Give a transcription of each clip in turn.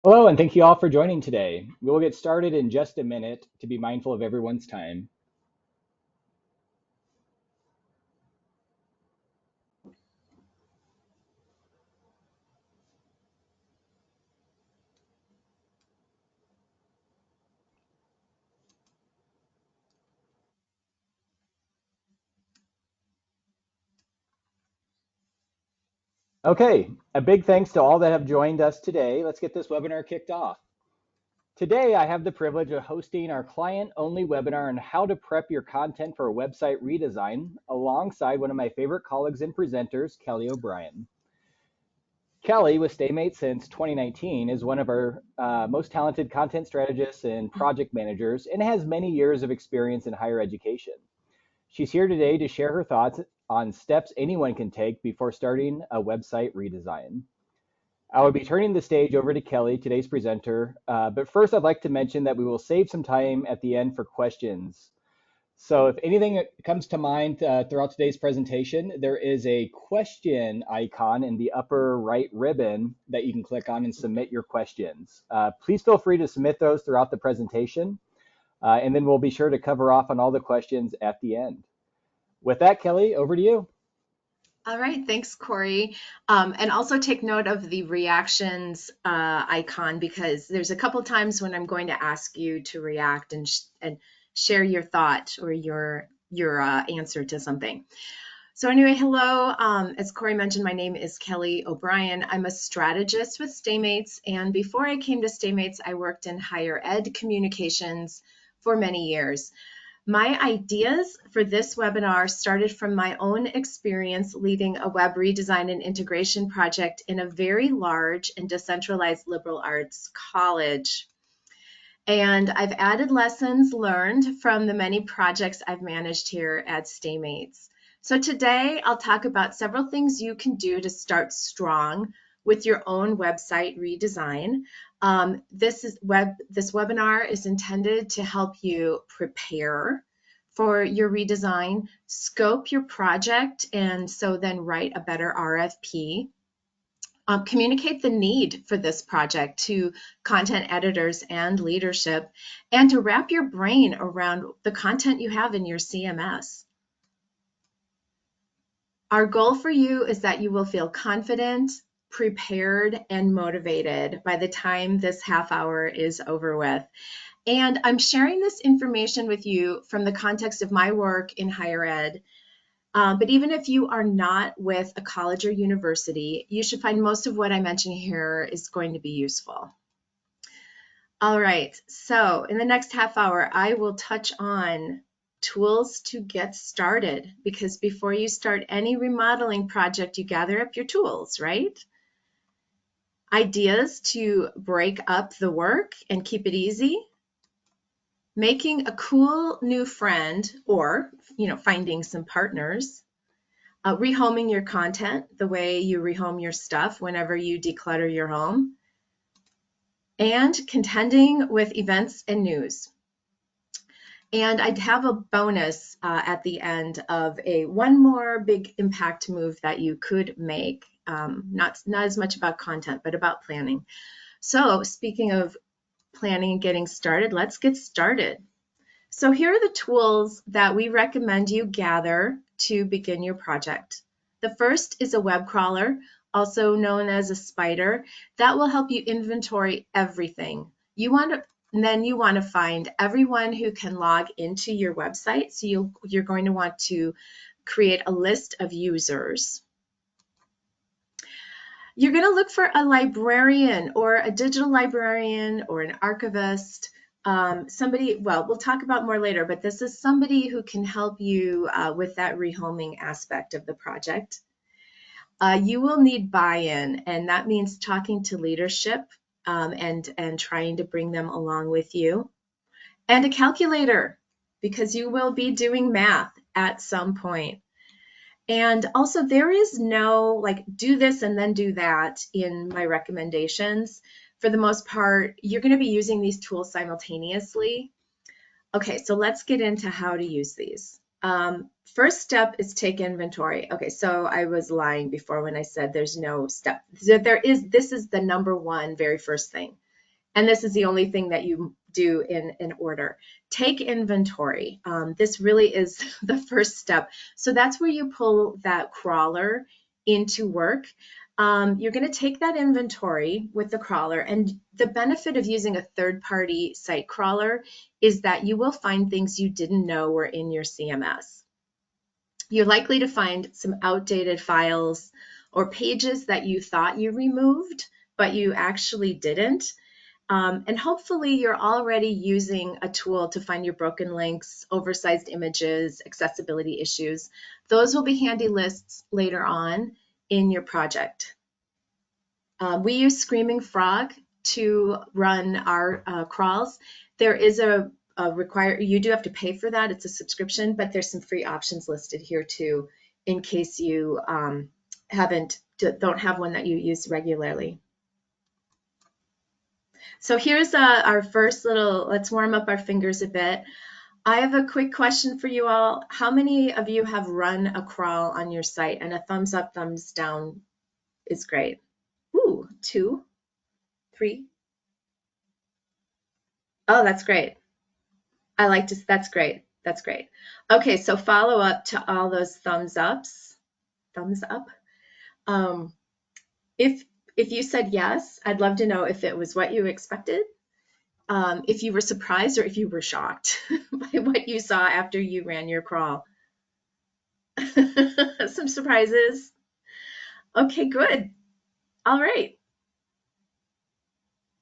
Hello, and thank you all for joining today. We will get started in just a minute to be mindful of everyone's time. Okay, a big thanks to all that have joined us today. Let's get this webinar kicked off. Today, I have the privilege of hosting our client-only webinar on how to prep your content for a website redesign alongside one of my favorite colleagues and presenters, Kelly O'Brien. Kelly, with StayMate since 2019, is one of our most talented content strategists and project managers and has many years of experience in higher education. She's here today to share her thoughts on steps anyone can take before starting a website redesign. I will be turning the stage over to Kelly, today's presenter, but first I'd like to mention that we will save some time at the end for questions. So if anything comes to mind throughout today's presentation, there is a question icon in the upper right ribbon that you can click on and submit your questions. Please feel free to submit those throughout the presentation, and then we'll be sure to cover off on all the questions at the end. With that, Kelly, over to you. All right, thanks, Corey. And also take note of the reactions icon because there's a couple times when I'm going to ask you to react and share your thought or your answer to something. So anyway, hello. As Corey mentioned, my name is Kelly O'Brien. I'm a strategist with StayMates, and before I came to StayMates, I worked in higher ed communications for many years. My ideas for this webinar started from my own experience leading a web redesign and integration project in a very large and decentralized liberal arts college. And I've added lessons learned from the many projects I've managed here at StayMates. So today I'll talk about several things you can do to start strong with your own website redesign. This webinar is intended to help you prepare for your redesign, scope your project, and so then write a better RFP. Communicate the need for this project to content editors and leadership, and to wrap your brain around the content you have in your CMS. Our goal for you is that you will feel confident, prepared, and motivated by the time this half hour is over with. And I'm sharing this information with you from the context of my work in higher ed. But even if you are not with a college or university, you should find most of what I mention here is going to be useful. All right, so in the next half hour, I will touch on tools to get started, because before you start any remodeling project, you gather up your tools, right? Ideas to break up the work and keep it easy. Making a cool new friend, or finding some partners. Rehoming your content the way you rehome your stuff whenever you declutter your home. And contending with events and news. And I'd have a bonus at the end of one more big impact move that you could make. Not as much about content, but about planning. So speaking of planning and getting started, let's get started. So here are the tools that we recommend you gather to begin your project. The first is a web crawler, also known as a spider, that will help you inventory everything. And then you want to find everyone who can log into your website. So you're going to want to create a list of users. You're going to look for a librarian or a digital librarian or an archivist. Somebody, well, we'll talk about more later, but this is somebody who can help you with that rehoming aspect of the project. You will need buy-in, and that means talking to leadership and trying to bring them along with you. And a calculator, because you will be doing math at some point. And also, there is no like do this and then do that in my recommendations. For the most part, you're going to be using these tools simultaneously. Okay, so let's get into how to use these. First step is take inventory. Okay, so I was lying before when I said there's no step. So this is the number one, very first thing. And this is the only thing that you do in order. Take inventory. This really is the first step. So that's where you pull that crawler into work. You're going to take that inventory with the crawler, and the benefit of using a third-party site crawler is that you will find things you didn't know were in your CMS. You're likely to find some outdated files or pages that you thought you removed, but you actually didn't. And hopefully you're already using a tool to find your broken links, oversized images, accessibility issues. Those will be handy lists later on in your project. We use Screaming Frog to run our crawls. There is a you do have to pay for that. It's a subscription, but there's some free options listed here too, in case you don't have one that you use regularly. So here's our first little, let's warm up our fingers a bit. I have a quick question for you all. How many of you have run a crawl on your site? And a thumbs up, thumbs down is great. Ooh, 2, 3. Oh, that's great. I like to, that's great. That's great. Okay, so follow up to all those thumbs ups. Thumbs up. Um, if you said yes, I'd love to know if it was what you expected, if you were surprised, or if you were shocked by what you saw after you ran your crawl. Some surprises. Okay, good. All right.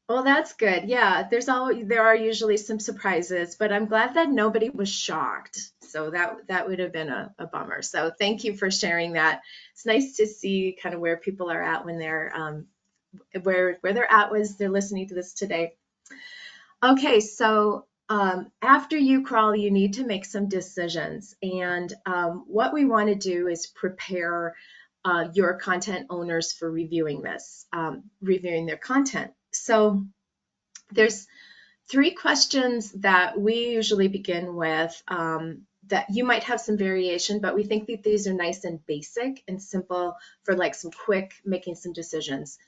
Well, that's good. Yeah, there are usually some surprises, but I'm glad that nobody was shocked. So that would have been a bummer. So thank you for sharing that. It's nice to see kind of where people are at when they're where they're at as they're listening to this today. Okay, so after you crawl, you need to make some decisions. And what we want to do is prepare your content owners for reviewing this, reviewing their content. So there's 3 questions that we usually begin with that you might have some variation, but we think that these are nice and basic and simple for like some quick making some decisions.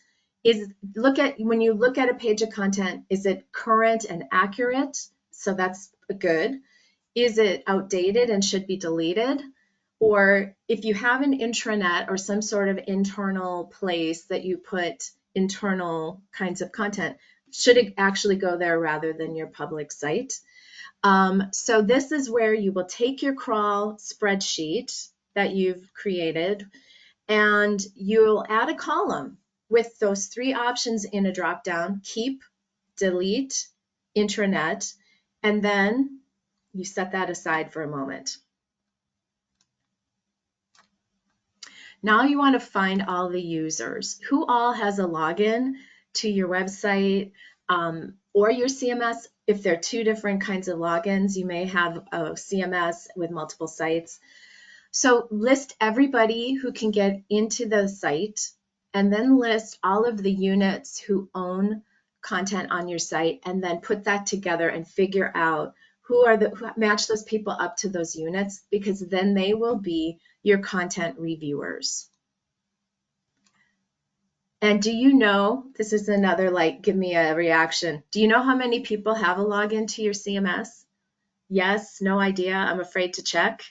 When you look at a page of content, is it current and accurate? So that's good. Is it outdated and should be deleted? Or if you have an intranet or some sort of internal place that you put internal kinds of content, should it actually go there rather than your public site? So this is where you will take your crawl spreadsheet that you've created, and you'll add a column with those 3 options in a drop-down: keep, delete, intranet, and then you set that aside for a moment. Now you want to find all the users. Who all has a login to your website or your CMS? If they're 2 different kinds of logins, you may have a CMS with multiple sites. So list everybody who can get into the site, and then list all of the units who own content on your site, and then put that together and figure out who match those people up to those units, because then they will be your content reviewers. And do you know, this is another give me a reaction. Do you know how many people have a login to your CMS? Yes, no idea, I'm afraid to check.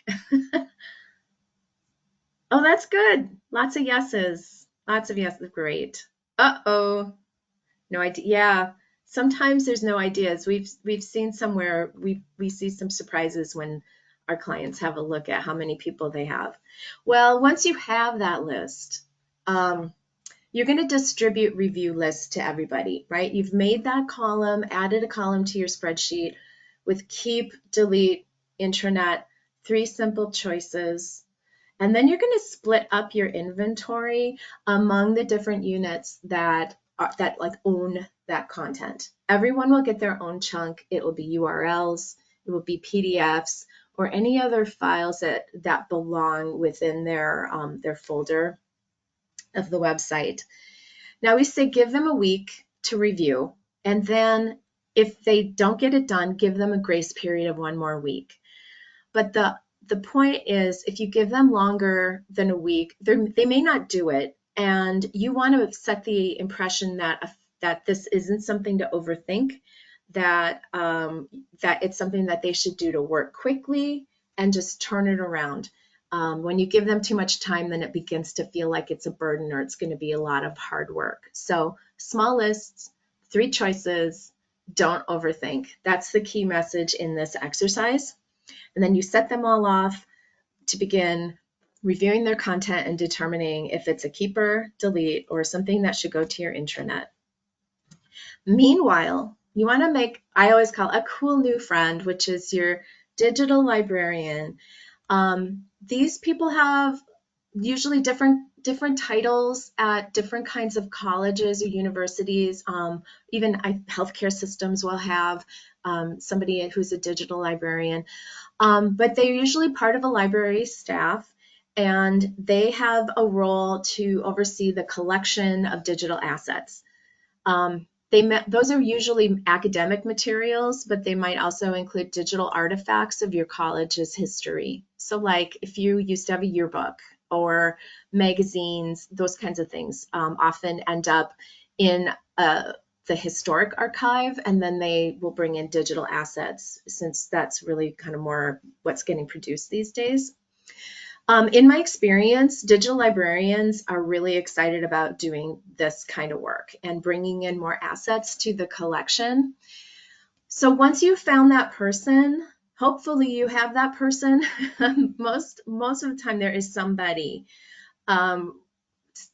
Oh, that's good. Lots of yeses. Lots of yeses. Great. Uh-oh. No idea. Yeah. Sometimes there's no ideas. We've seen somewhere we see some surprises when our clients have a look at how many people they have. Well, once you have that list, you're going to distribute review lists to everybody, right? You've made that column, added a column to your spreadsheet with keep, delete, intranet, 3 simple choices. And then you're going to split up your inventory among the different units that own that content. Everyone will get their own chunk. It will be URLs, it will be PDFs, or any other files that belong within their folder of the website. Now we say give them a week to review, and then if they don't get it done, give them a grace period of 1 more week. But the point is, if you give them longer than a week, they may not do it, and you want to set the impression that that this isn't something to overthink, that it's something that they should do to work quickly and just turn it around. When you give them too much time, then it begins to feel like it's a burden or it's going to be a lot of hard work. So small lists, 3 choices, don't overthink. That's the key message in this exercise. And then you set them all off to begin reviewing their content and determining if it's a keeper, delete, or something that should go to your intranet. Meanwhile, you want to make, I always call a cool new friend, which is your digital librarian. These people have usually different titles at different kinds of colleges or universities. Even healthcare systems will have somebody who's a digital librarian, but they're usually part of a library staff, and they have a role to oversee the collection of digital assets. Those are usually academic materials, but they might also include digital artifacts of your college's history. So like if you used to have a yearbook or magazines, those kinds of things often end up in the historic archive, and then they will bring in digital assets, since that's really kind of more what's getting produced these days. In my experience, digital librarians are really excited about doing this kind of work and bringing in more assets to the collection. So once you've found that person, hopefully you have that person. most of the time there is somebody.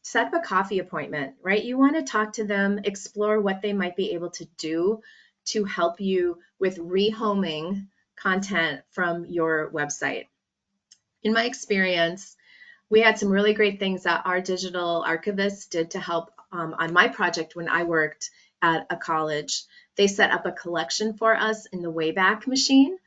Set up a coffee appointment, right? You want to talk to them, explore what they might be able to do to help you with rehoming content from your website. In my experience, we had some really great things that our digital archivists did to help on my project when I worked at a college. They set up a collection for us in the Wayback Machine,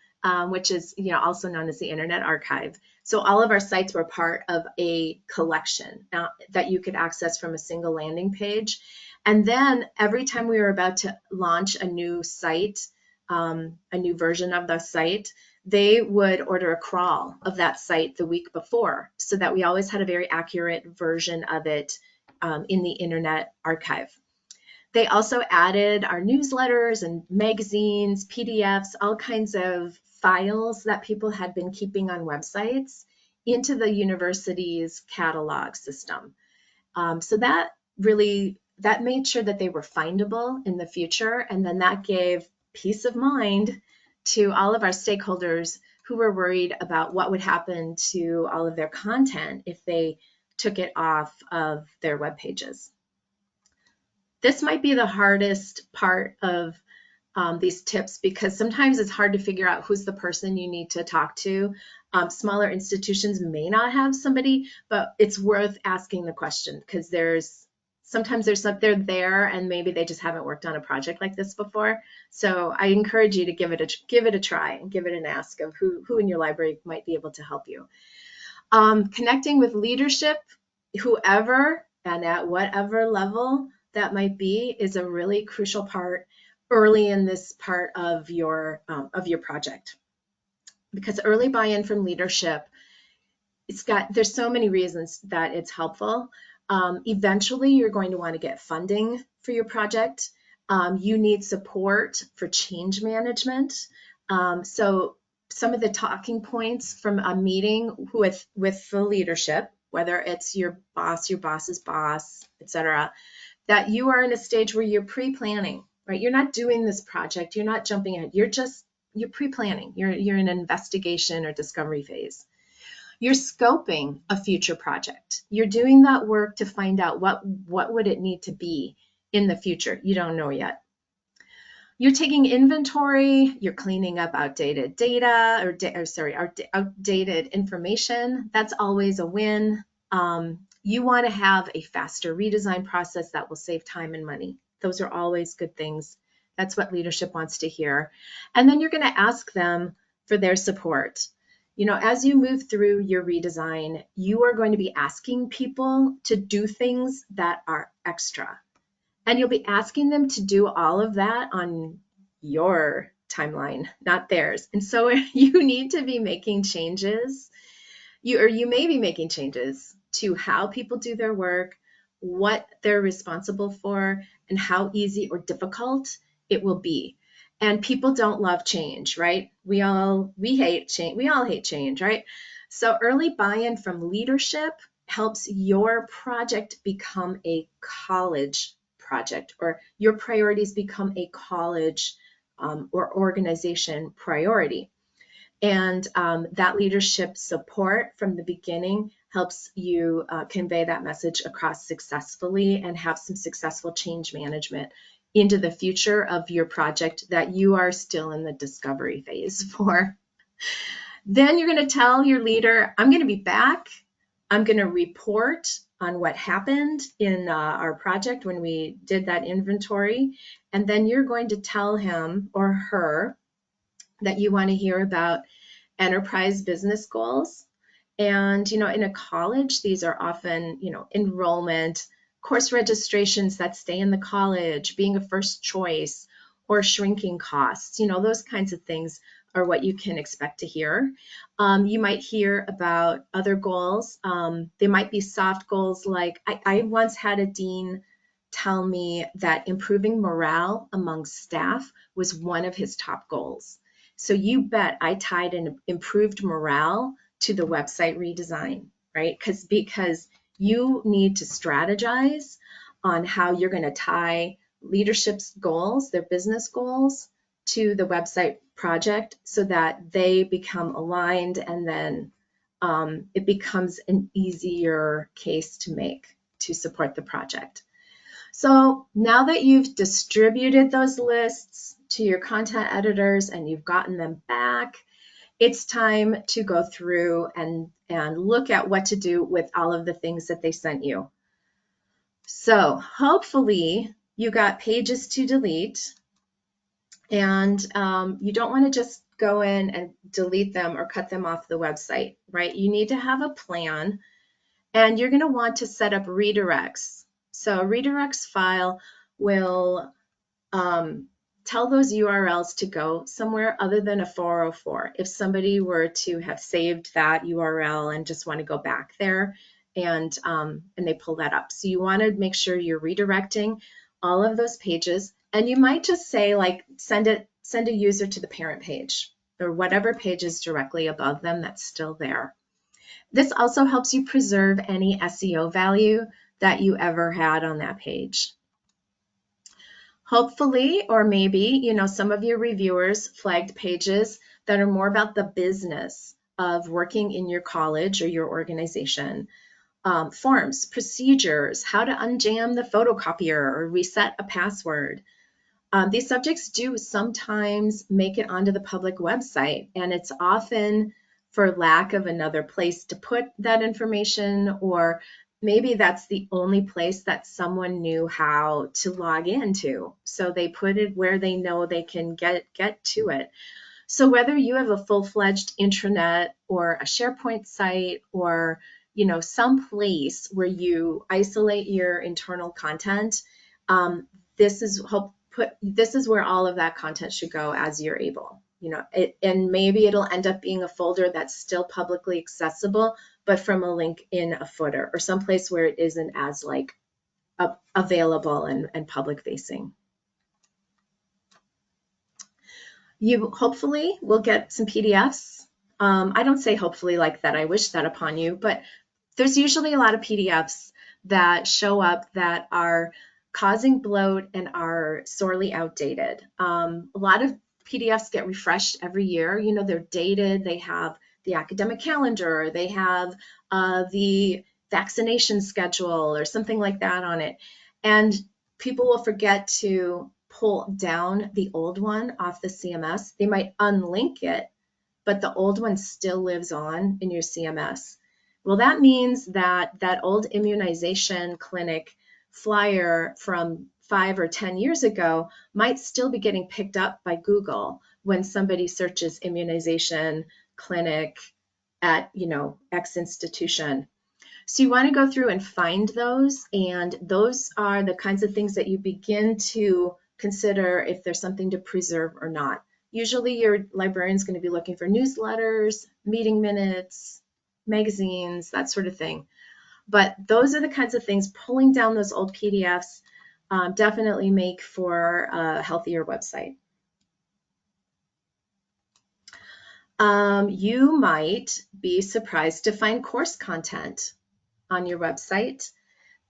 which is also known as the Internet Archive. So all of our sites were part of a collection that you could access from a single landing page. And then every time we were about to launch a new site, a new version of the site, they would order a crawl of that site the week before, so that we always had a very accurate version of it in the Internet Archive. They also added our newsletters and magazines, PDFs, all kinds of files that people had been keeping on websites into the university's catalog system. So that made sure that they were findable in the future, and then that gave peace of mind to all of our stakeholders who were worried about what would happen to all of their content if they took it off of their web pages. This might be the hardest part of these tips, because sometimes it's hard to figure out who's the person you need to talk to. Smaller institutions may not have somebody, but it's worth asking the question, because sometimes they're there and maybe they just haven't worked on a project like this before. So I encourage you to give it a try and give it an ask of who in your library might be able to help you. Connecting with leadership, whoever and at whatever level that might be, is a really crucial part early in this part of your project, because early buy-in from leadership, there's so many reasons that it's helpful. Eventually, you're going to want to get funding for your project. You need support for change management. So some of the talking points from a meeting with the leadership, whether it's your boss's boss, etc., that you are in a stage where you're pre-planning, right? You're not doing this project, you're not jumping ahead, you're pre-planning, you're in an investigation or discovery phase. You're scoping a future project. You're doing that work to find out what would it need to be in the future. You don't know yet. You're taking inventory, you're cleaning up outdated data outdated information. That's always a win. You want to have a faster redesign process that will save time and money. Those are always good things. That's what leadership wants to hear. And then you're going to ask them for their support. As you move through your redesign, you are going to be asking people to do things that are extra. And you'll be asking them to do all of that on your timeline, not theirs. And so you need to be making changes. You may be making changes to how people do their work, what they're responsible for and how easy or difficult it will be. And people don't love change, right? We hate change. We all hate change, right? So early buy-in from leadership helps your project become a college project, or your priorities become a college or organization priority. And that leadership support from the beginning helps you convey that message across successfully and have some successful change management into the future of your project that you are still in the discovery phase for. Then you're going to tell your leader, I'm going to be back. I'm going to report on what happened in our project when we did that inventory. And then you're going to tell him or her that you want to hear about enterprise business goals. And, in a college, these are often, enrollment, course registrations that stay in the college, being a first choice, or shrinking costs. Those kinds of things are what you can expect to hear. You might hear about other goals. They might be soft goals like I once had a dean tell me that improving morale among staff was one of his top goals. So you bet I tied an improved morale to the website redesign, right? Because you need to strategize on how you're going to tie leadership's goals, their business goals, to the website project so that they become aligned, and then it becomes an easier case to make to support the project. So now that you've distributed those lists to your content editors and you've gotten them back, it's time to go through and look at what to do with all of the things that they sent you. So hopefully you got pages to delete, and you don't want to just go in and delete them or cut them off the website, right? You need to have a plan, and you're going to want to set up redirects. So a redirects file will tell those URLs to go somewhere other than a 404. If somebody were to have saved that URL and just want to go back there, and they pull that up. So you want to make sure you're redirecting all of those pages, and you might just say like send a user to the parent page or whatever page is directly above them that's still there. This also helps you preserve any SEO value that you ever had on that page. Hopefully, or maybe, some of your reviewers flagged pages that are more about the business of working in your college or your organization. Forms, procedures, how to unjam the photocopier or reset a password. These subjects do sometimes make it onto the public website, and it's often for lack of another place to put that information, or maybe that's the only place that someone knew how to log into. So they put it where they know they can get to it. So whether you have a full-fledged intranet or a SharePoint site, or some place where you isolate your internal content, this is where all of that content should go as you're able. And maybe it'll end up being a folder that's still publicly accessible, but from a link in a footer or someplace where it isn't as available and public facing. You hopefully will get some PDFs. I don't say hopefully like that I wish that upon you, but there's usually a lot of PDFs that show up that are causing bloat and are sorely outdated. A lot of PDFs get refreshed every year. They're dated. They have the academic calendar. They have the vaccination schedule or something like that on it. And people will forget to pull down the old one off the CMS. They might unlink it, but the old one still lives on in your CMS. Well, that means that that old immunization clinic flyer from 5 or 10 years ago might still be getting picked up by Google when somebody searches immunization clinic at, X institution. So you want to go through and find those, and those are the kinds of things that you begin to consider if there's something to preserve or not. Usually your librarian is going to be looking for newsletters, meeting minutes, magazines, that sort of thing. But those are the kinds of things, pulling down those old PDFs definitely make for a healthier website. You might be surprised to find course content on your website.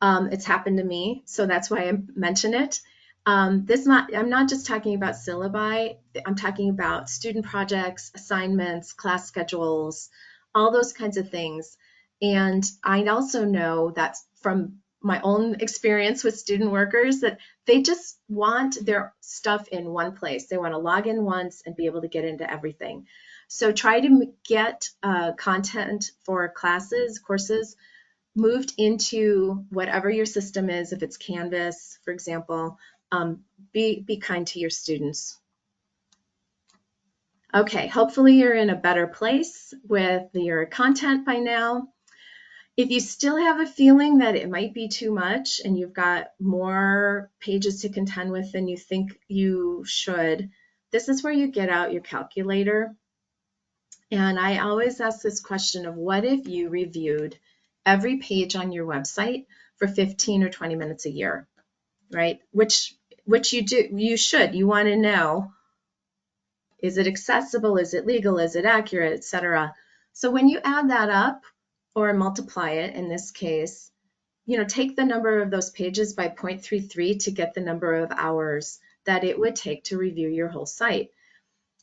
It's happened to me, so that's why I mention it. I'm not just talking about syllabi, I'm talking about student projects, assignments, class schedules, all those kinds of things. And I also know that from my own experience with student workers that they just want their stuff in one place. They want to log in once and be able to get into everything. So try to get content for classes, courses, moved into whatever your system is. If it's Canvas, for example, be kind to your students. Okay, hopefully you're in a better place with your content by now. If you still have a feeling that it might be too much and you've got more pages to contend with than you think you should, this is where you get out your calculator. And I always ask this question of what if you reviewed every page on your website for 15 or 20 minutes a year, right? Which you do, you should. You want to know, is it accessible? Is it legal? Is it accurate, etc. So when you add that up or multiply it in this case, take the number of those pages by 0.33 to get the number of hours that it would take to review your whole site.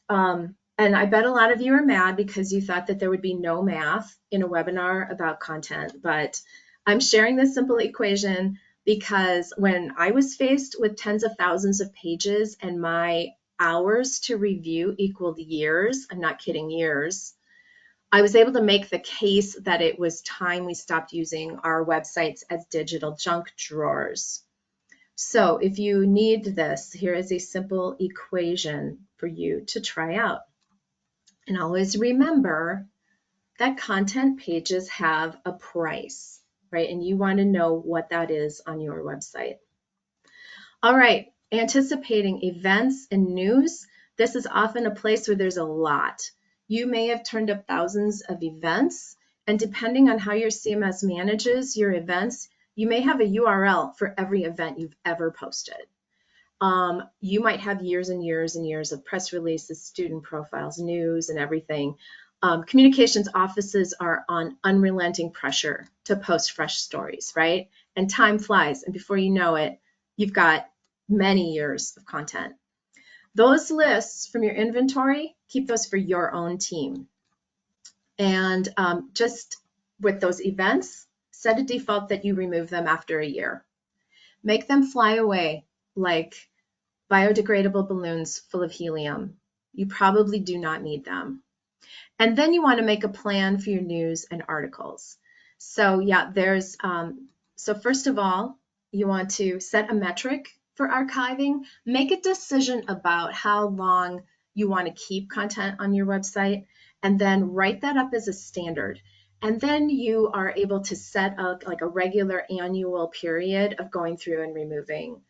And I bet a lot of you are mad because you thought that there would be no math in a webinar about content, but I'm sharing this simple equation because when I was faced with tens of thousands of pages and my hours to review equaled years, I'm not kidding, years, I was able to make the case that it was time we stopped using our websites as digital junk drawers. So if you need this, here is a simple equation for you to try out. And always remember that content pages have a price, right? And you want to know what that is on your website. All right, anticipating events and news. This is often a place where there's a lot. You may have turned up thousands of events, and depending on how your CMS manages your events, you may have a URL for every event you've ever posted. You might have years and years and years of press releases, student profiles, news, and everything. Communications offices are on unrelenting pressure to post fresh stories, right? And time flies, and before you know it, you've got many years of content. Those lists from your inventory, keep those for your own team. And just with those events, set a default that you remove them after a year. Make them fly away like biodegradable balloons full of helium. You probably do not need them. And then you want to make a plan for your news and articles. So yeah, so first of all, you want to set a metric for archiving, make a decision about how long you want to keep content on your website, and then write that up as a standard. And then you are able to set up like a regular annual period of going through and removing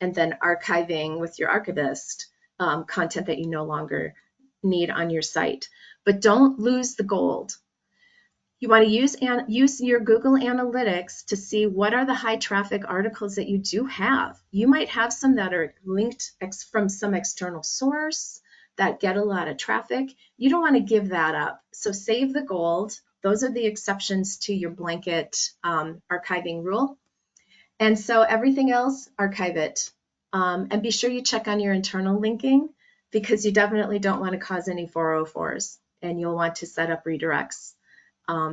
and then archiving with your archivist content that you no longer need on your site. But don't lose the gold. You want to use your Google Analytics to see what are the high traffic articles that you do have. You might have some that are linked from some external source that get a lot of traffic. You don't want to give that up. So save the gold. Those are the exceptions to your blanket archiving rule. And so everything else, archive it. And be sure you check on your internal linking because you definitely don't want to cause any 404s, and you'll want to set up redirects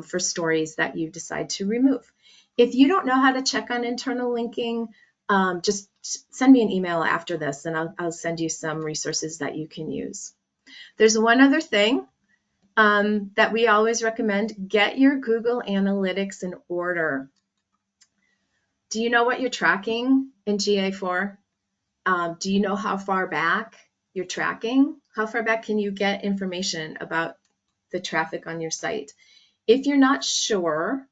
for stories that you decide to remove. If you don't know how to check on internal linking, just send me an email after this and I'll send you some resources that you can use. There's one other thing that we always recommend: get your Google Analytics in order. Do you know what you're tracking in GA4? Do you know how far back you're tracking? How far back can you get information about the traffic on your site? If you're not sure,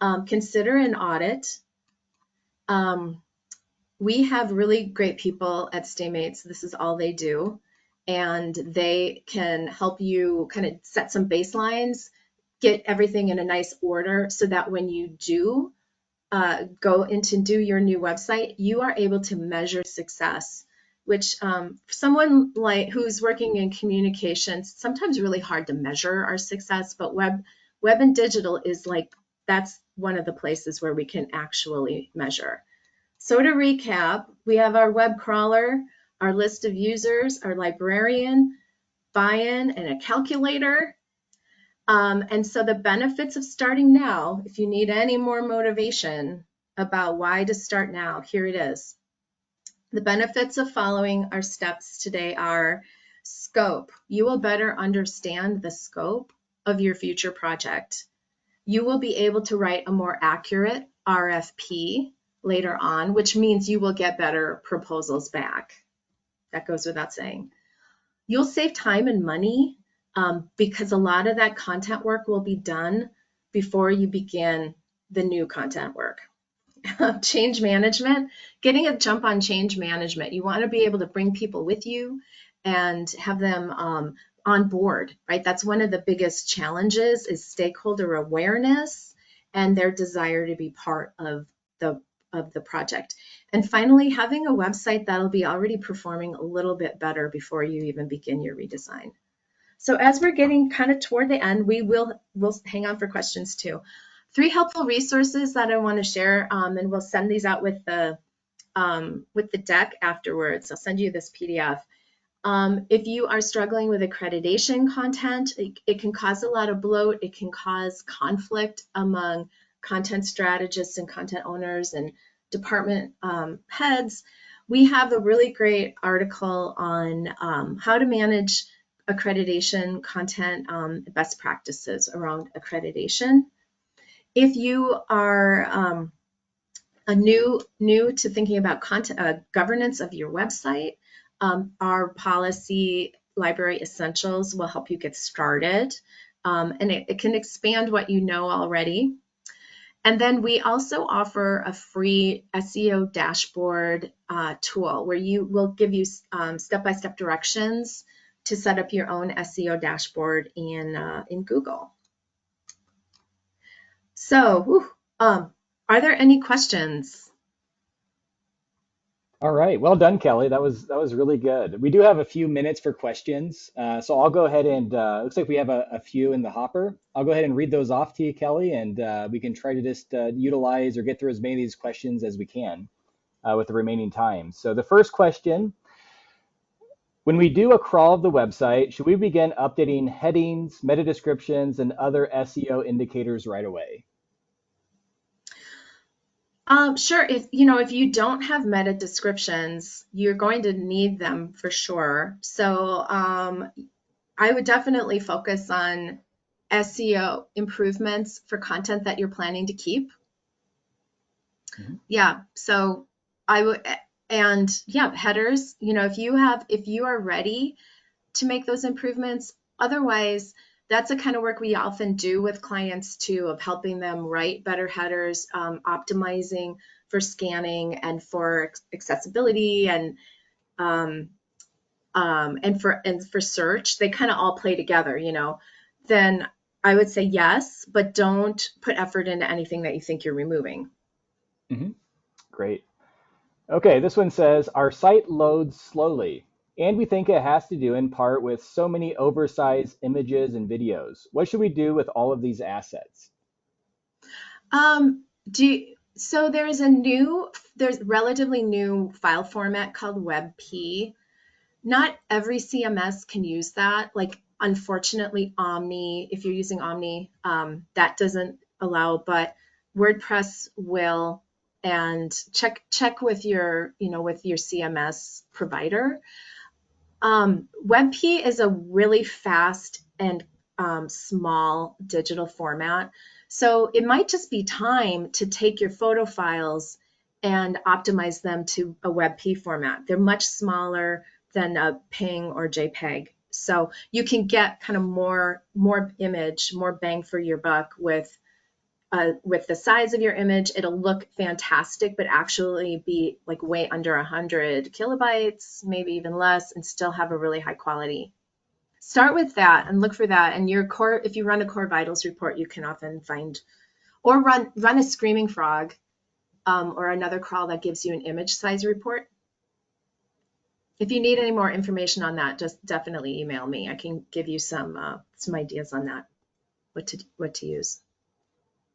consider an audit. We have really great people at StayMates. This is all they do. And they can help you kind of set some baselines, get everything in a nice order so that when you do go into do your new website, you are able to measure success, which someone like who's working in communications, sometimes really hard to measure our success, but web and digital is like, that's one of the places where we can actually measure. So to recap, we have our web crawler, our list of users, our librarian, buy-in, and a calculator. And so the benefits of starting now, if you need any more motivation about why to start now, here it is. The benefits of following our steps today are scope. You will better understand the scope of your future project. You will be able to write a more accurate RFP later on, which means you will get better proposals back. That goes without saying. You'll save time and money because a lot of that content work will be done before you begin the new content work. Change management, getting a jump on change management. You want to be able to bring people with you and have them on board, right? That's one of the biggest challenges is stakeholder awareness and their desire to be part of the project. And finally, having a website that'll be already performing a little bit better before you even begin your redesign. So as we're getting kind of toward the end, we'll hang on for questions too. 3 helpful resources that I want to share, and we'll send these out with the deck afterwards. I'll send you this PDF. If you are struggling with accreditation content, it can cause a lot of bloat. It can cause conflict among content strategists and content owners and department heads. We have a really great article on how to manage accreditation content, best practices around accreditation. If you are new to thinking about content governance of your website, our policy library essentials will help you get started, and it can expand what you know already. And then we also offer a free SEO dashboard tool where you will give you step-by-step directions to set up your own SEO dashboard in Google. So, are there any questions? All right, well done, Kelly. That was really good. We do have a few minutes for questions, so I'll go ahead and looks like we have a few in the hopper. I'll go ahead and read those off to you, Kelly, and we can try to just utilize or get through as many of these questions as we can with the remaining time. So the first question: when we do a crawl of the website, should we begin updating headings, meta descriptions, and other SEO indicators right away? Sure. If you don't have meta descriptions, you're going to need them for sure. So I would definitely focus on SEO improvements for content that you're planning to keep. Mhm. Yeah. So I would, and yeah, headers. If you are ready to make those improvements. Otherwise, that's the kind of work we often do with clients too, of helping them write better headers, optimizing for scanning and for accessibility and for search. They kind of all play together. Then I would say yes, but don't put effort into anything that you think you're removing. Mhm. Great. Okay, this one says, our site loads slowly, and we think it has to do in part with so many oversized images and videos. What should we do with all of these assets? So there's relatively new file format called WebP. Not every CMS can use that. Like, unfortunately, Omni, if you're using Omni, that doesn't allow, but WordPress will. And check with your CMS provider. WebP is a really fast and small digital format. So it might just be time to take your photo files and optimize them to a WebP format. They're much smaller than a PNG or JPEG. So you can get kind of more image, more bang for your buck with the size of your image. It'll look fantastic, but actually be like way under 100 kilobytes, maybe even less, and still have a really high quality. start with that and look for that. And your core, if you run a core vitals report, you can often find, or run a screaming frog, or another crawl that gives you an image size report. If you need any more information on that, just definitely email me. I can give you some ideas on that, what to use.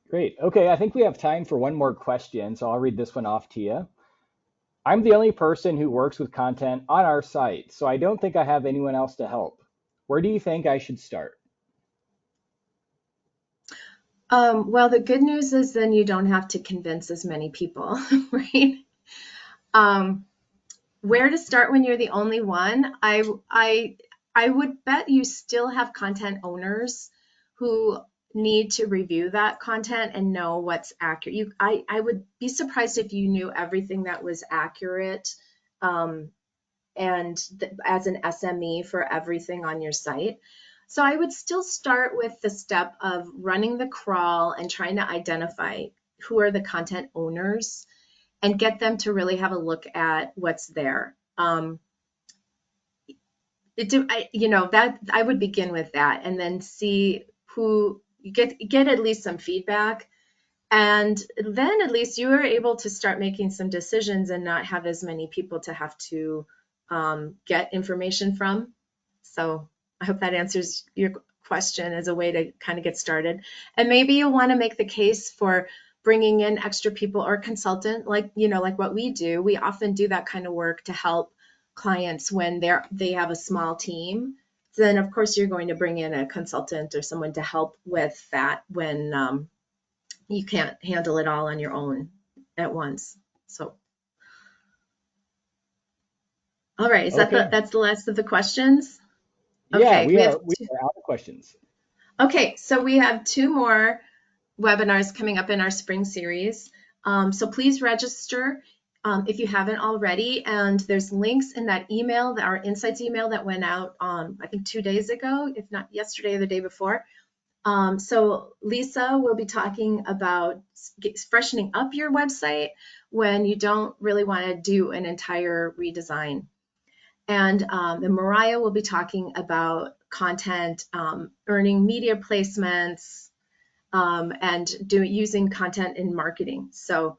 Great. Okay, I think we have time for one more question, so I'll read this one off to you. I'm the only person who works with content on our site, so I don't think I have anyone else to help. Where do you think I should start? Well, the good news is then you don't have to convince as many people, right? Um, where to start when you're the only one? I would bet you still have content owners who need to review that content and know what's accurate. I would be surprised if you knew everything that was accurate, um, and as an SME for everything on your site. So I would still start with the step of running the crawl and trying to identify who are the content owners and get them to really have a look at what's there. That I would begin with that, and then see who get at least some feedback, and then at least you are able to start making some decisions and not have as many people to have to get information from. So I hope that answers your question as a way to kind of get started. And maybe you'll want to make the case for bringing in extra people or consultant, like what we do. We often do that kind of work to help clients when they have a small team. Then of course you're going to bring in a consultant or someone to help with that when you can't handle it all on your own at once. So, all right, Okay. that's the last of the questions? Yeah, Okay, we are we are out of questions. so we have two more webinars coming up in our spring series. So please register if you haven't already. And there's links in that email, our insights email that went out, I think 2 days ago, if not yesterday or the day before. So Lisa will be talking about freshening up your website when you don't really want to do an entire redesign. And then Mariah will be talking about content, earning media placements, and using content in marketing. So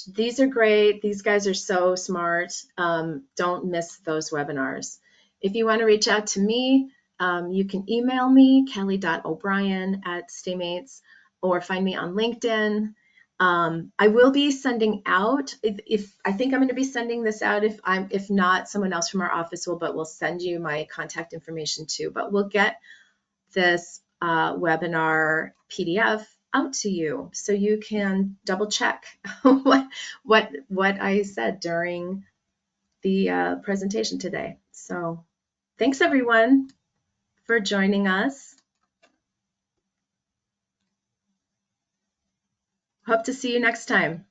these are great. These guys are so smart. Don't miss those webinars. If you want to reach out to me, you can email me, kelly.o'brien@staymates, or find me on LinkedIn. I will be sending out, if I think I'm going to be sending this out, if not, someone else from our office will, but we'll send you my contact information too. But we'll get this webinar PDF out to you so you can double check what I said during the presentation today. So thanks everyone for joining us. Hope to see you next time.